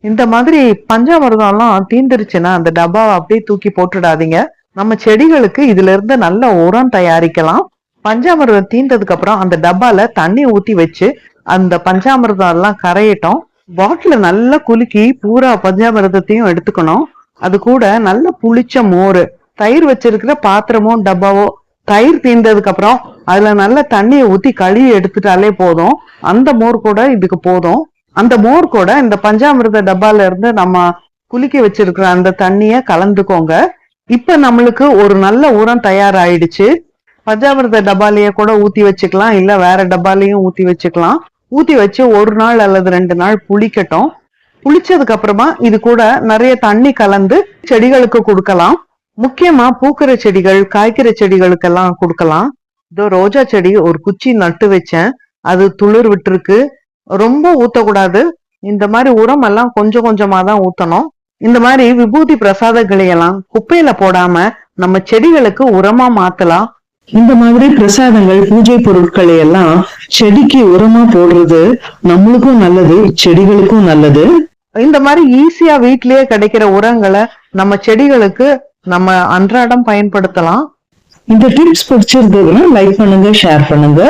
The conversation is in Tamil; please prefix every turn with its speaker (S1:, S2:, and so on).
S1: இந்த மாதிரி பஞ்சாமிர்தம் எல்லாம் தீந்துருச்சுன்னா அந்த டப்பாவை அப்படியே தூக்கி போட்டுடாதீங்க. நம்ம செடிகளுக்கு இதுல இருந்து நல்ல உரம் தயாரிக்கலாம். பஞ்சாமிர்தம் தீந்ததுக்கு அப்புறம் அந்த டப்பால தண்ணி ஊத்தி வச்சு அந்த பஞ்சாமிர்தம் எல்லாம் கரையட்டும். பாட்டில நல்லா குலுக்கி பூரா பஞ்சாமிர்தத்தையும் எடுத்துக்கணும். அது கூட நல்ல புளிச்ச மோர், தயிர் வச்சிருக்கிற பாத்திரமோ டப்பாவோ, தயிர் தீர்ந்ததுக்கு அப்புறம் அதுல நல்ல தண்ணியை ஊத்தி கழுவி எடுத்துட்டாலே போதும். அந்த மோர் கூட இதுக்கு போதும். அந்த மோர் கூட இந்த பஞ்சாமிர்த டப்பால இருந்து நம்ம குலுக்கி வச்சிருக்கிற அந்த தண்ணிய கலந்துக்கோங்க. இப்ப நம்மளுக்கு ஒரு நல்ல உரம் தயாராயிடுச்சு. பஞ்சாமிர்த டப்பாலேயே கூட ஊத்தி வச்சுக்கலாம், இல்ல வேற டப்பாலையும் ஊத்தி வச்சுக்கலாம். ஊத்தி வச்சு 1 நாள் அல்லது 2 நாள் புளிக்கட்டும். புளிச்சதுக்கு அப்புறமா இது கூட நிறைய தண்ணி கலந்து செடிகளுக்கு கொடுக்கலாம். முக்கியமா பூக்கிற செடிகள், காய்க்கிற செடிகளுக்கெல்லாம் கொடுக்கலாம். இதோ ரோஜா செடி ஒரு குச்சி நட்டு வச்சேன், அது துளிர் விட்டுருக்கு. ரொம்ப ஊத்தக்கூடாது. இந்த மாதிரி உரம் எல்லாம் கொஞ்சம் கொஞ்சமா தான் ஊத்தணும். இந்த மாதிரி விபூதி பிரசாதங்களை எல்லாம் குப்பையில போடாம நம்ம செடிகளுக்கு உரமா மாத்தலாம். இந்த மாதிரி பிரசாதங்கள், பூஜை பொருட்களை எல்லாம் செடிக்கு உரமா போடுறது நம்மளுக்கும் நல்லது, செடிகளுக்கும் நல்லது. இந்த மாதிரி ஈஸியா வீட்லயே கிடைக்கிற உரங்களை நம்ம செடிகளுக்கு நம்ம அன்றாடம் பயன்படுத்தலாம்.
S2: இந்த டிப்ஸ் பிடிச்சிருந்ததுன்னா லைக் பண்ணுங்க, ஷேர் பண்ணுங்க.